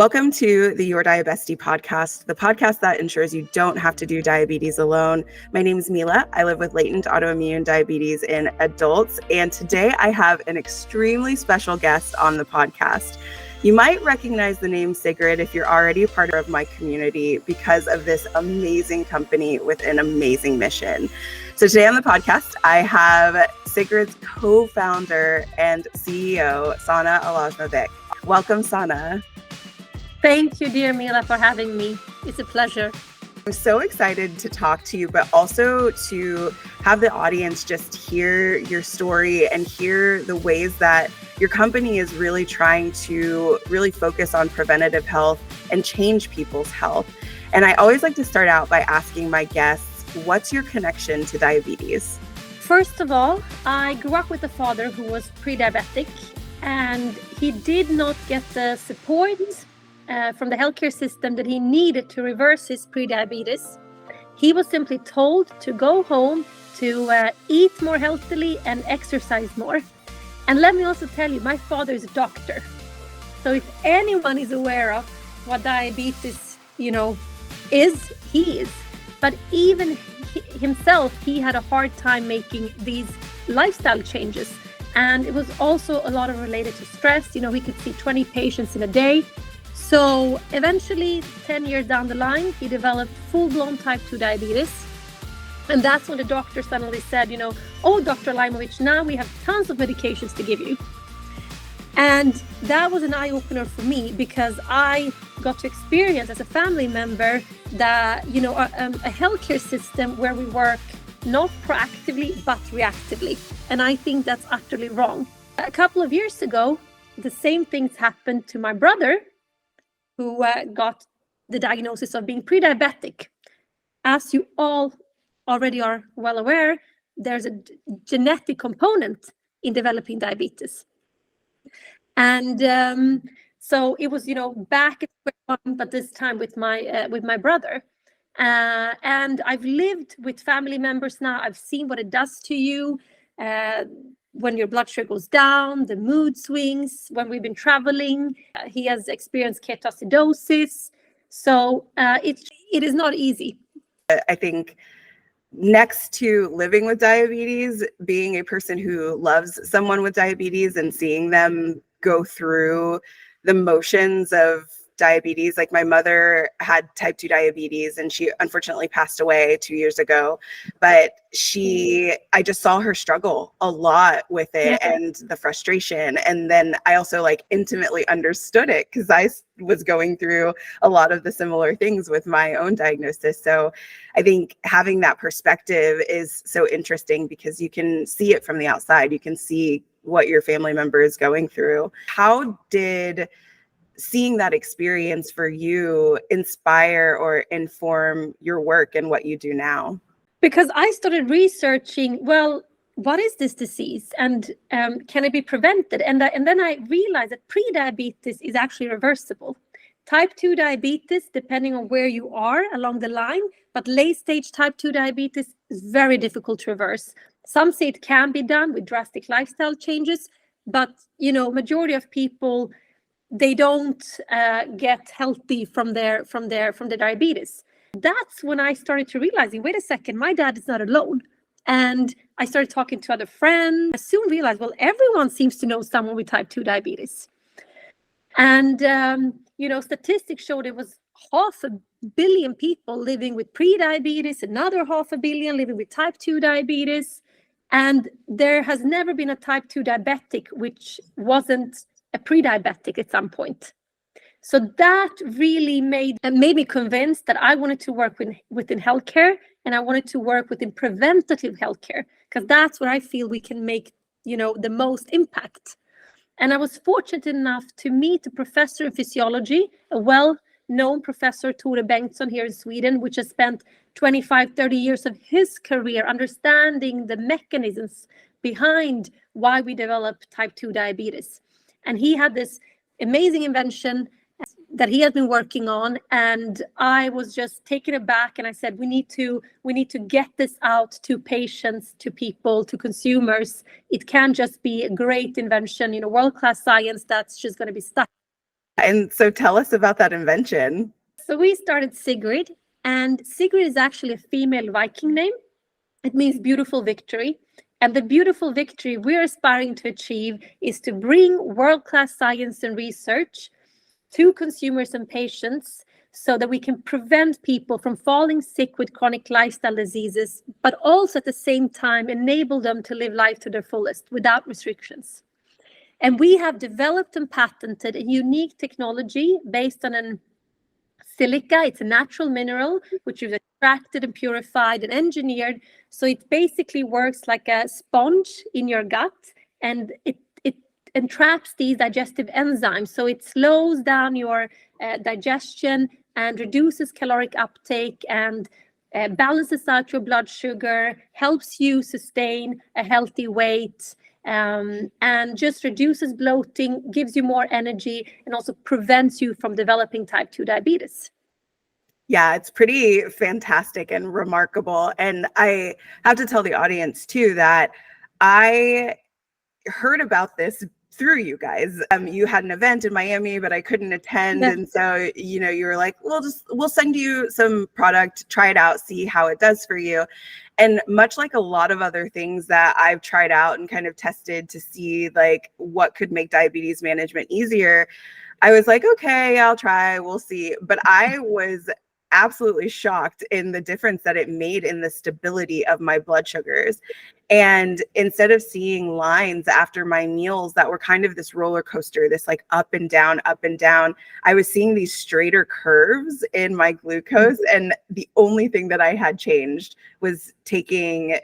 Welcome to the Your Diabestie Podcast, the podcast that ensures you don't have to do diabetes alone. My name is Mila. I live with latent autoimmune diabetes in adults, and today I have an extremely special guest on the podcast. You might recognize the name Sigrid if you're already a part of my community because of this amazing company with an amazing mission. So today on the podcast, I have Sigrid's co-founder and CEO, Sana Alajmovic. Welcome, Sana. Thank you, dear Mila, for having me. It's a pleasure. I'm so excited to talk to you, but also to have the audience just hear your story and hear the ways that your company is really trying to really focus on preventative health and change people's health. And I always like to start out by asking my guests, what's your connection to diabetes? First of all, I grew up with a father who was pre-diabetic, and he did not get the support from the healthcare system that he needed to reverse his pre-diabetes. He was simply told to go home, to eat more healthily and exercise more. And let me also tell you, my father is a doctor. So if anyone is aware of what diabetes, is, he is. But even himself, he had a hard time making these lifestyle changes. And it was also a lot of related to stress. He could see 20 patients in a day. So eventually, 10 years down the line, he developed full-blown type 2 diabetes. And that's when the doctor suddenly said, oh, Dr. Alajmovic, now we have tons of medications to give you. And that was an eye-opener for me because I got to experience as a family member that, a healthcare system where we work not proactively, but reactively. And I think that's utterly wrong. A couple of years ago, the same things happened to my brother, who got the diagnosis of being pre-diabetic. As you all already are well aware, there's a genetic component in developing diabetes. And so it was, back at square one, but this time with my brother. And I've lived with family members now. I've seen what it does to you when your blood sugar goes down, the mood swings, when we've been traveling. He has experienced ketoacidosis. So it is not easy. I think next to living with diabetes, being a person who loves someone with diabetes and seeing them go through the motions of diabetes, like my mother had type 2 diabetes and she unfortunately passed away 2 years ago, but I just saw her struggle a lot with it and the frustration. And then I also intimately understood it because I was going through a lot of the similar things with my own diagnosis. So I think having that perspective is so interesting because you can see it from the outside. You can see what your family member is going through. How did seeing that experience for you inspire or inform your work and what you do now? Because I started researching, well, what is this disease and can it be prevented? And then I realized that pre-diabetes is actually reversible. Type 2 diabetes, depending on where you are along the line, but late stage type 2 diabetes is very difficult to reverse. Some say it can be done with drastic lifestyle changes, but majority of people, they don't get healthy from their diabetes. That's when I started to realizing, wait a second, my dad is not alone. And I started talking to other friends. I soon realized, well, everyone seems to know someone with type 2 diabetes. And, statistics showed it was 500 million people living with pre-diabetes, another 500 million living with type 2 diabetes. And there has never been a type 2 diabetic which wasn't a pre-diabetic at some point. So that really made me convinced that I wanted to work within healthcare, and I wanted to work within preventative healthcare because that's where I feel we can make the most impact. And I was fortunate enough to meet a professor in physiology, a well-known professor, Tore Bengtsson here in Sweden, which has spent 25-30 years of his career understanding the mechanisms behind why we develop type 2 diabetes. And he had this amazing invention that he has been working on, and I was just taken aback. And I said, we need to get this out to patients, to people, to consumers. It can't just be a great invention, world-class science that's just going to be stuck And so tell us about that invention. So we started Sigrid, and Sigrid is actually a female Viking name. It means beautiful victory. And the beautiful victory we're aspiring to achieve is to bring world-class science and research to consumers and patients so that we can prevent people from falling sick with chronic lifestyle diseases, but also at the same time enable them to live life to their fullest without restrictions. And we have developed and patented a unique technology based on an Silica. It's a natural mineral which is extracted and purified and engineered. So it basically works like a sponge in your gut, and it entraps these digestive enzymes. So it slows down your digestion and reduces caloric uptake and balances out your blood sugar, helps you sustain a healthy weight, and just reduces bloating, gives you more energy, and also prevents you from developing type 2 diabetes. Yeah, it's pretty fantastic and remarkable. And I have to tell the audience too that I heard about this through you guys. You had an event in Miami, but I couldn't attend. Yeah. And so, you were like, we'll send you some product, try it out, see how it does for you. And much like a lot of other things that I've tried out and kind of tested to see like what could make diabetes management easier, I was like, okay, I'll try, we'll see. But I was absolutely shocked in the difference that it made in the stability of my blood sugars. And instead of seeing lines after my meals that were kind of this roller coaster, this like up and down, I was seeing these straighter curves in my glucose. And the only thing that I had changed was taking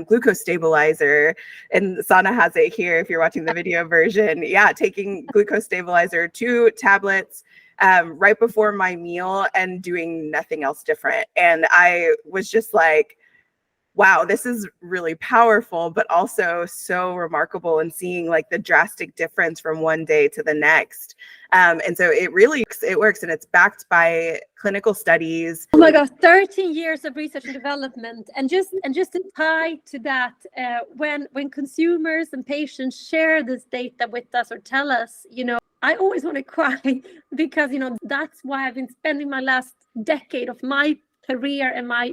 glucose stabilizer. And Sana has it here if you're watching the video version. Yeah, taking glucose stabilizer, 2 tablets, right before my meal and doing nothing else different. And I was just like, wow, this is really powerful, but also so remarkable, and seeing like the drastic difference from one day to the next. And so it works, and it's backed by clinical studies. Oh my gosh, 13 years of research and development. And just to tie to that, when consumers and patients share this data with us or tell us, I always want to cry because, that's why I've been spending my last decade of my career and my,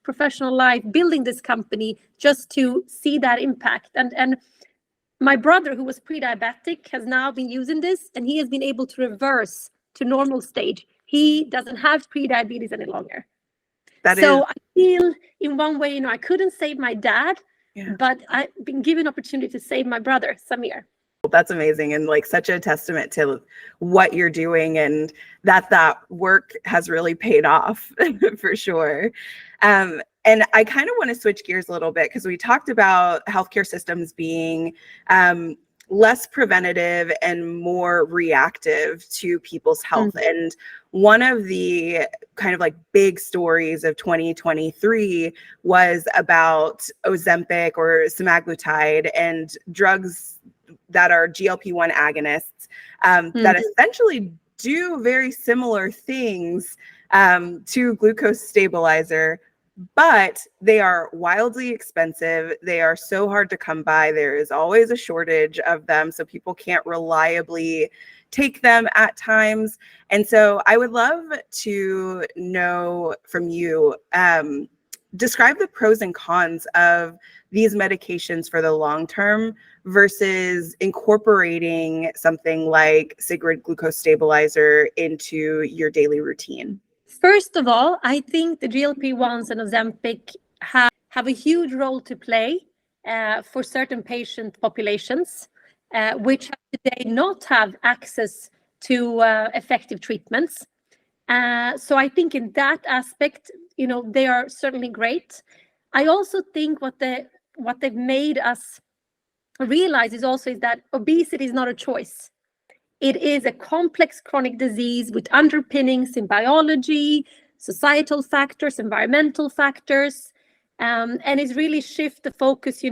professional life building this company just to see that impact. And my brother, who was pre-diabetic, has now been using this, and he has been able to reverse to normal stage. He doesn't have pre-diabetes any longer. I feel in one way, I couldn't save my dad, but I've been given opportunity to save my brother, Samir. That's amazing, and like such a testament to what you're doing, and that work has really paid off for sure. And I kind of want to switch gears a little bit, because we talked about healthcare systems being less preventative and more reactive to people's health. Mm-hmm. And one of the kind of like big stories of 2023 was about Ozempic or semaglutide and drugs that are GLP-1 agonists that essentially do very similar things to glucose stabilizer, but they are wildly expensive. They are so hard to come by. There is always a shortage of them, so people can't reliably take them at times. And so I would love to know from you, describe the pros and cons of these medications for the long term versus incorporating something like Sigrid glucose stabilizer into your daily routine. First of all, I think the GLP-1s and Ozempic have a huge role to play for certain patient populations, which today not have access to effective treatments. So I think in that aspect, they are certainly great. I also think what they've made us realize is that obesity is not a choice. It is a complex chronic disease with underpinnings in biology, societal factors, environmental factors, and it's really shift the focus,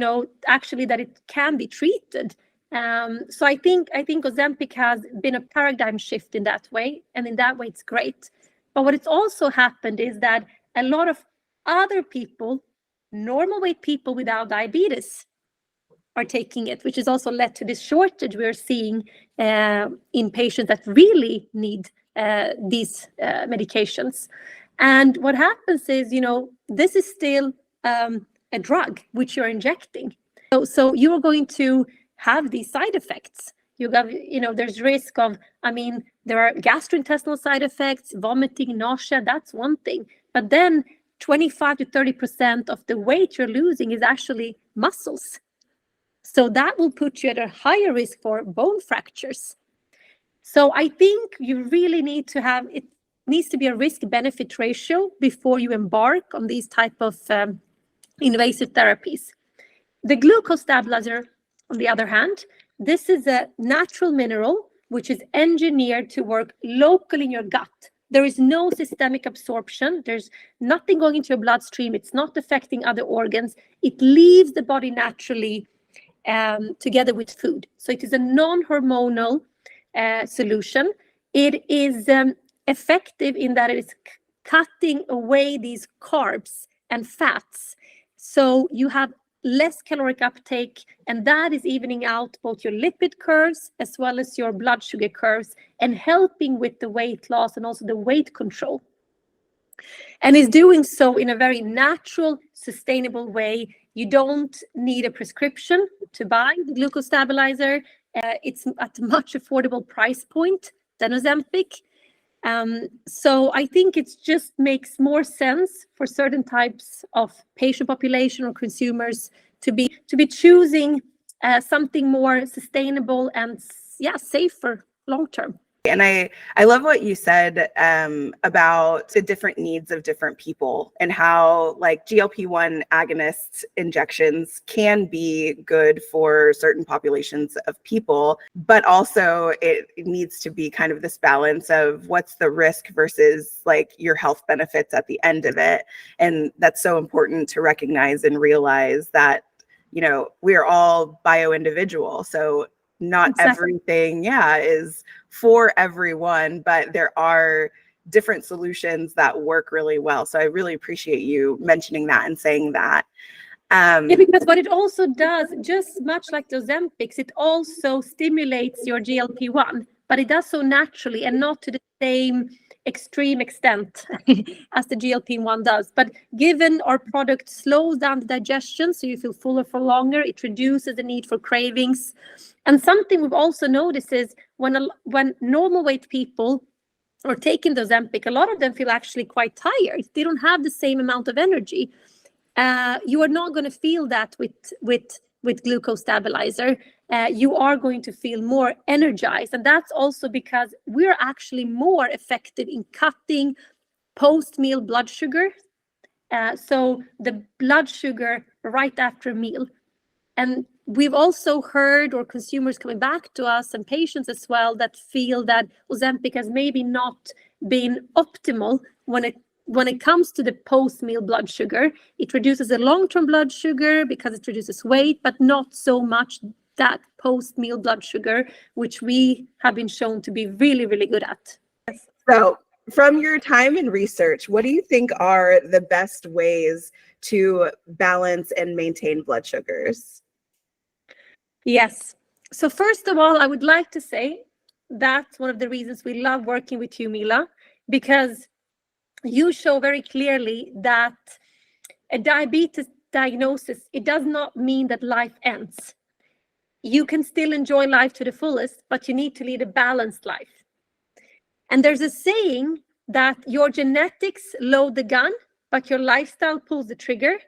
actually that it can be treated. So I think Ozempic has been a paradigm shift in that way, and in that way it's great. But what it's also happened is that a lot of other people, normal weight people without diabetes, are taking it, which has also led to this shortage we're seeing in patients that really need these medications. And what happens is, this is still a drug which you're injecting. So you are going to have these side effects. There's risk of, there are gastrointestinal side effects, vomiting, nausea, that's one thing. But then 25 to 30% of the weight you're losing is actually muscles. So that will put you at a higher risk for bone fractures. So I think you really need to have, it needs to be a risk-benefit ratio before you embark on these type of invasive therapies. The glucose stabilizer, on the other hand, this is a natural mineral which is engineered to work locally in your gut. There is no systemic absorption. There's nothing going into your bloodstream. It's not affecting other organs. It leaves the body naturally together with food. So it is a non-hormonal solution. It is effective in that it is cutting away these carbs and fats. So you have less caloric uptake, and that is evening out both your lipid curves as well as your blood sugar curves and helping with the weight loss and also the weight control. And is doing so in a very natural, sustainable way. You don't need a prescription to buy the glucose stabilizer. It's at a much affordable price point than Ozempic. So I think it just makes more sense for certain types of patient population or consumers to be choosing something more sustainable and safer long term. And I love what you said about the different needs of different people and how like GLP-1 agonist injections can be good for certain populations of people, but also it needs to be kind of this balance of what's the risk versus like your health benefits at the end of it. And that's so important to recognize and realize that, we are all bio-individual. So not everything, is for everyone, but there are different solutions that work really well. So I really appreciate you mentioning that and saying that. Because what it also does, just much like the Ozempics, it also stimulates your GLP-1, but it does so naturally and not to the same extreme extent as the GLP-1 does. But given our product slows down the digestion, so you feel fuller for longer, it reduces the need for cravings. And something we've also noticed is when normal weight people are taking the Ozempic, a lot of them feel actually quite tired. They don't have the same amount of energy. You are not going to feel that with glucose stabilizer. You are going to feel more energized. And that's also because we're actually more effective in cutting post-meal blood sugar. So the blood sugar right after a meal. And we've also heard, or consumers coming back to us and patients as well, that feel that Ozempic has maybe not been optimal when it comes to the post-meal blood sugar. It reduces the long-term blood sugar because it reduces weight, but not so much that post-meal blood sugar, which we have been shown to be really, really good at. So from your time in research, what do you think are the best ways to balance and maintain blood sugars? Yes. So first of all, I would like to say that's one of the reasons we love working with you, Mila, because you show very clearly that a diabetes diagnosis, it does not mean that life ends. You can still enjoy life to the fullest, but you need to lead a balanced life. And there's a saying that your genetics load the gun, but your lifestyle pulls the trigger.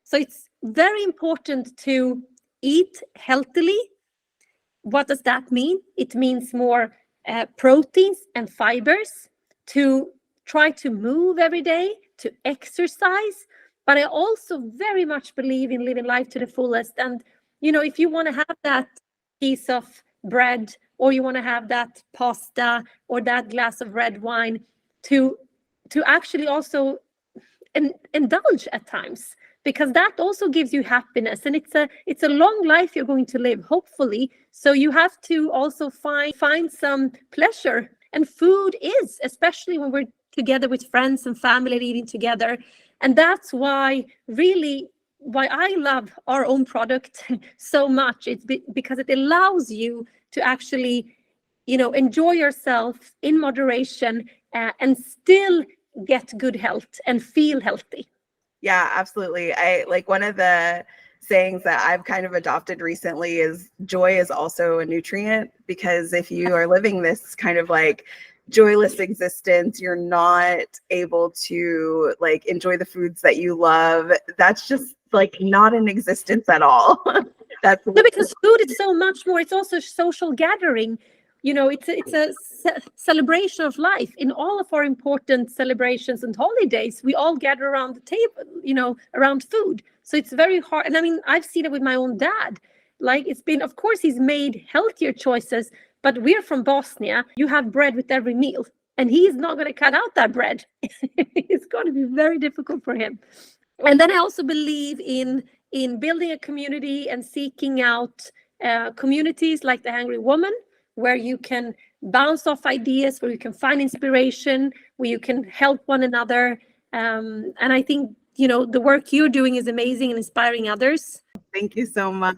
So it's very important to eat healthily. What does that mean? It means more proteins and fibers, to try to move every day, to exercise. But I also very much believe in living life to the fullest. And, if you want to have that piece of bread, or you want to have that pasta or that glass of red wine, to actually also indulge at times, because that also gives you happiness, and it's a long life you're going to live, hopefully. So you have to also find some pleasure, and food is, especially when we're together with friends and family eating together. And that's why really why I love our own product so much. It's because it allows you to actually, enjoy yourself in moderation and still get good health and feel healthy. Yeah, absolutely. I like one of the sayings that I've kind of adopted recently is joy is also a nutrient, because if you are living this kind of like joyless existence, you're not able to like enjoy the foods that you love. That's just like not in existence at all. That's no, because food is so much more. It's also social gathering. It's a celebration of life. In all of our important celebrations and holidays, we all gather around the table, around food. So it's very hard. And I mean, I've seen it with my own dad. Like, it's been, of course, he's made healthier choices, but we're from Bosnia. You have bread with every meal, and he's not going to cut out that bread. It's going to be very difficult for him. And then I also believe in building a community and seeking out communities like the Hangry Woman, where you can bounce off ideas, where you can find inspiration, where you can help one another. And I think, the work you're doing is amazing and inspiring others. Thank you so much.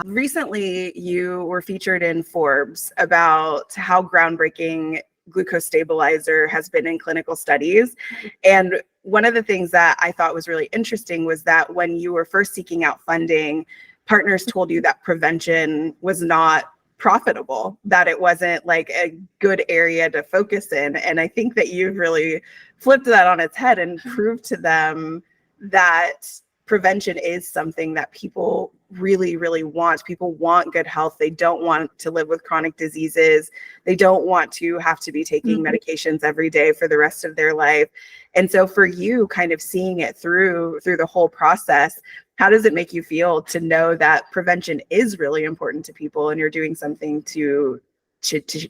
Recently, you were featured in Forbes about how groundbreaking glucose stabilizer has been in clinical studies. And one of the things that I thought was really interesting was that when you were first seeking out funding, partners told you that prevention was not profitable, that it wasn't like a good area to focus in. And I think that you've really flipped that on its head and proved to them that prevention is something that people really, really want. People want good health. They don't want to live with chronic diseases. They don't want to have to be taking medications every day for the rest of their life. And so for you, kind of seeing it through the whole process, how does it make you feel to know that prevention is really important to people and you're doing something to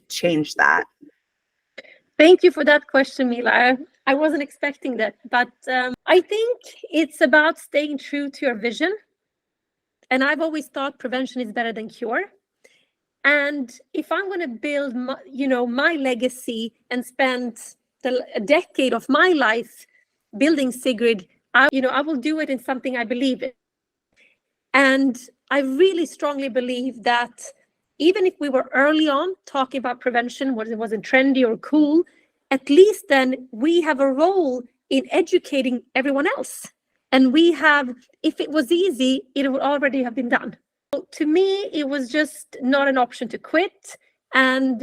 change that? Thank you for that question, Mila. I wasn't expecting that, but I think it's about staying true to your vision. And I've always thought prevention is better than cure. And if I'm going to build, my legacy and spend a decade of my life building Sigrid, I will do it in something I believe in. And I really strongly believe that even if we were early on talking about prevention, whether it wasn't trendy or cool, at least then we have a role in educating everyone else. And we have, if it was easy, it would already have been done. So to me, it was just not an option to quit. And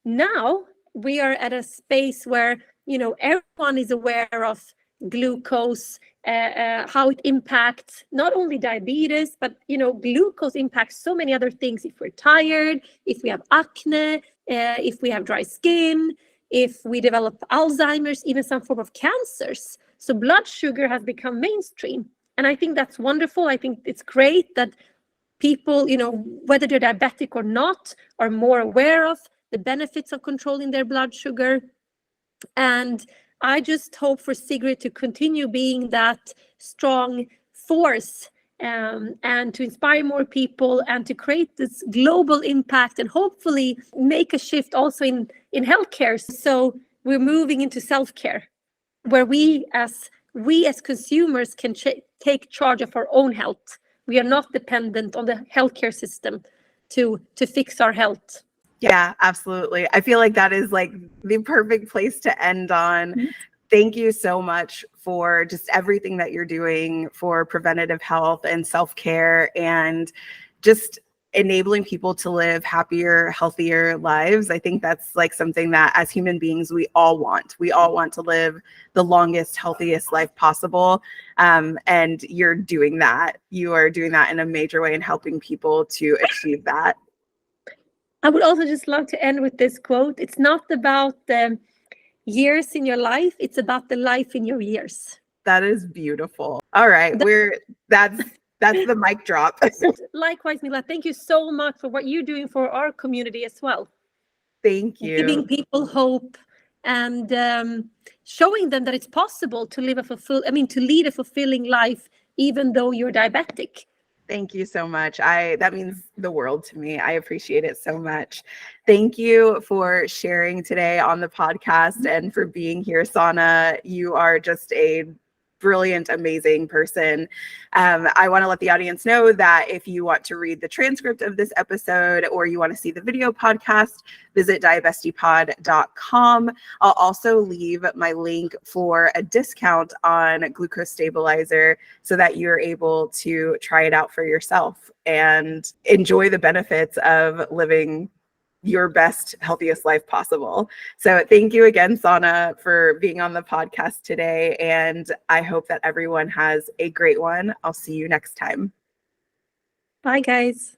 now we are at a space where, everyone is aware of glucose, how it impacts not only diabetes, but, glucose impacts so many other things. If we're tired, if we have acne, if we have dry skin, if we develop Alzheimer's, even some form of cancers. So blood sugar has become mainstream. And I think that's wonderful. I think it's great that people, whether they're diabetic or not, are more aware of the benefits of controlling their blood sugar. And I just hope for Sigrid to continue being that strong force and to inspire more people and to create this global impact and hopefully make a shift also in healthcare. So we're moving into self-care, where we as consumers can take charge of our own health. We are not dependent on the healthcare system to fix our health. Yeah, absolutely. I feel like that is like the perfect place to end on. Mm-hmm. Thank you so much for just everything that you're doing for preventative health and self-care and just enabling people to live happier, healthier lives. I think that's like something that as human beings, we all want. We all want to live the longest, healthiest life possible. And you're doing that. You are doing that in a major way and helping people to achieve that. I would also just love to end with this quote. It's not about the years in your life, it's about the life in your years. That is beautiful. All right, that's the mic drop. Likewise, Mila, thank you so much for what you're doing for our community as well. Thank you. Giving people hope and showing them that it's possible to live to lead a fulfilling life, even though you're diabetic. Thank you so much. That means the world to me. I appreciate it so much. Thank you for sharing today on the podcast and for being here, Sana. You are just a brilliant, amazing person. I want to let the audience know that if you want to read the transcript of this episode or you want to see the video podcast, visit diabestiepod.com. I'll also leave my link for a discount on glucose stabilizer so that you're able to try it out for yourself and enjoy the benefits of living your best, healthiest life possible. So thank you again, Sana, for being on the podcast today. And I hope that everyone has a great one. I'll see you next time. Bye, guys.